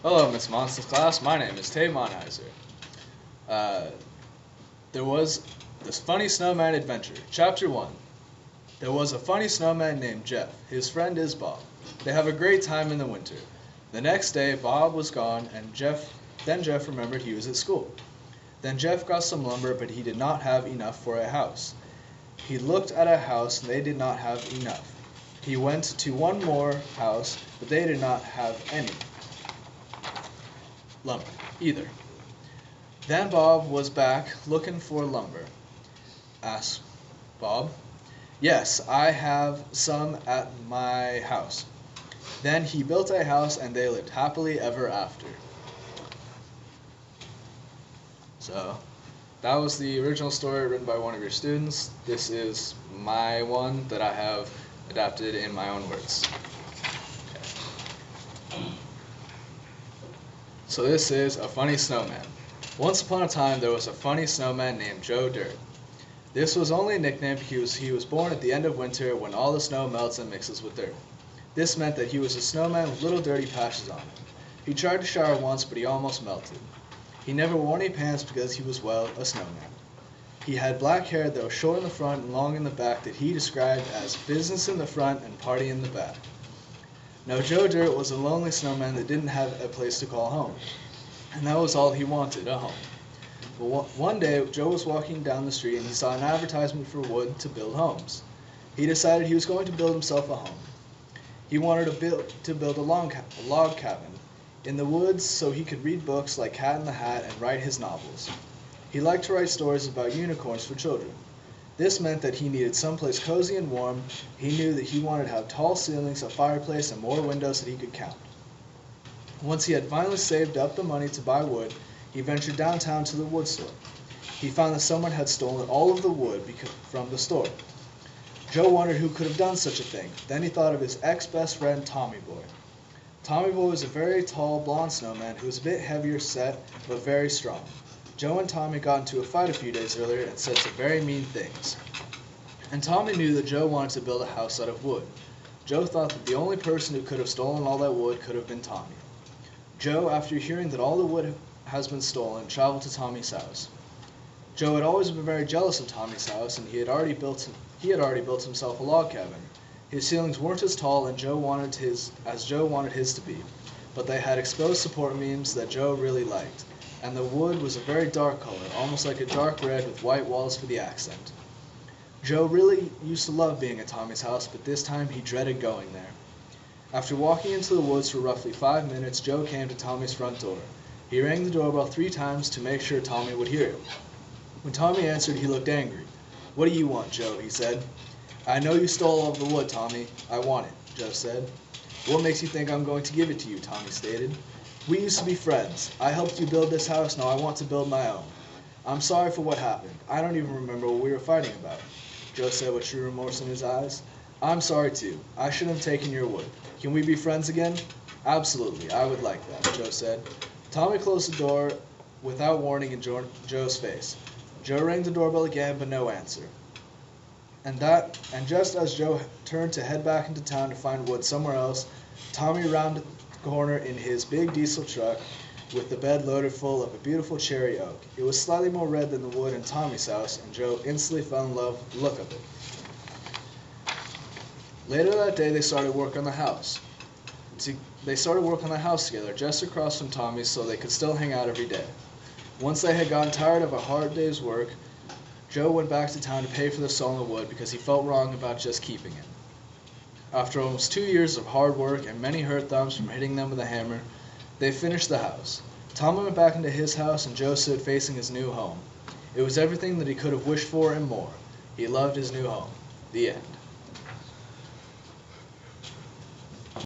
Hello, Miss Monsters class. My name is Tay Monheiser. Uh, there was this funny snowman adventure. Chapter 1. There was a funny snowman named Jeff. His friend is Bob. They have a great time in the winter. The next day, Bob was gone, and Jeff remembered he was at school. Then Jeff got some lumber, but he did not have enough for a house. He looked at a house, and they did not have enough. He went to one more house, but they did not have any lumber either. Then Bob was back looking for lumber. Asked Bob. Yes, I have some at my house. Then he built a house and they lived happily ever after. So that was the original story written by one of your students. This is my one that I have adapted in my own words. So this is A Funny Snowman. Once upon a time there was a funny snowman named Joe Dirt. This was only a nickname because he was born at the end of winter when all the snow melts and mixes with dirt. This meant that he was a snowman with little dirty patches on him. He tried to shower once, but he almost melted. He never wore any pants because he was, well, a snowman. He had black hair that was short in the front and long in the back that he described as business in the front and party in the back. Now Joe Dirt was a lonely snowman that didn't have a place to call home, and that was all he wanted, a home. But one day, Joe was walking down the street and he saw an advertisement for wood to build homes. He decided he was going to build himself a home. He wanted to build a log cabin in the woods so he could read books like Cat in the Hat and write his novels. He liked to write stories about unicorns for children. This meant that he needed someplace cozy and warm. He knew that he wanted to have tall ceilings, a fireplace, and more windows that he could count. Once he had finally saved up the money to buy wood, he ventured downtown to the wood store. He found that someone had stolen all of the wood from the store. Joe wondered who could have done such a thing. Then he thought of his ex-best friend, Tommy Boy. Tommy Boy was a very tall, blond snowman who was a bit heavier set, but very strong. Joe and Tommy got into a fight a few days earlier and said some very mean things. And Tommy knew that Joe wanted to build a house out of wood. Joe thought that the only person who could have stolen all that wood could have been Tommy. Joe, after hearing that all the wood has been stolen, traveled to Tommy's house. Joe had always been very jealous of Tommy's house, and he had already built himself a log cabin. His ceilings weren't as tall as Joe wanted his to be, but they had exposed support beams that Joe really liked, and the wood was a very dark color, almost like a dark red with white walls for the accent. Joe really used to love being at Tommy's house, but this time he dreaded going there. After walking into the woods for roughly 5 minutes, Joe came to Tommy's front door. He rang the doorbell 3 times to make sure Tommy would hear him. When Tommy answered, he looked angry. "What do you want, Joe?" he said. "I know you stole all of the wood, Tommy. I want it," Joe said. "What makes you think I'm going to give it to you?" Tommy stated. "We used to be friends. I helped you build this house, now I want to build my own. I'm sorry for what happened. I don't even remember what we were fighting about," Joe said with true remorse in his eyes. "I'm sorry too. I shouldn't have taken your wood. Can we be friends again?" "Absolutely, I would like that," Joe said. Tommy closed the door without warning in Joe's face. Joe rang the doorbell again, but no answer. And just as Joe turned to head back into town to find wood somewhere else, Tommy rounded the corner in his big diesel truck with the bed loaded full of a beautiful cherry oak. It was slightly more red than the wood in Tommy's house, and Joe instantly fell in love with the look of it. Later that day, they started work on the house. Together, just across from Tommy's, so they could still hang out every day. Once they had gotten tired of a hard day's work, Joe went back to town to pay for the stolen wood because he felt wrong about just keeping it. After almost 2 years of hard work and many hurt thumbs from hitting them with a hammer, they finished the house. Tommy went back into his house and Joe stood facing his new home. It was everything that he could have wished for and more. He loved his new home. The end.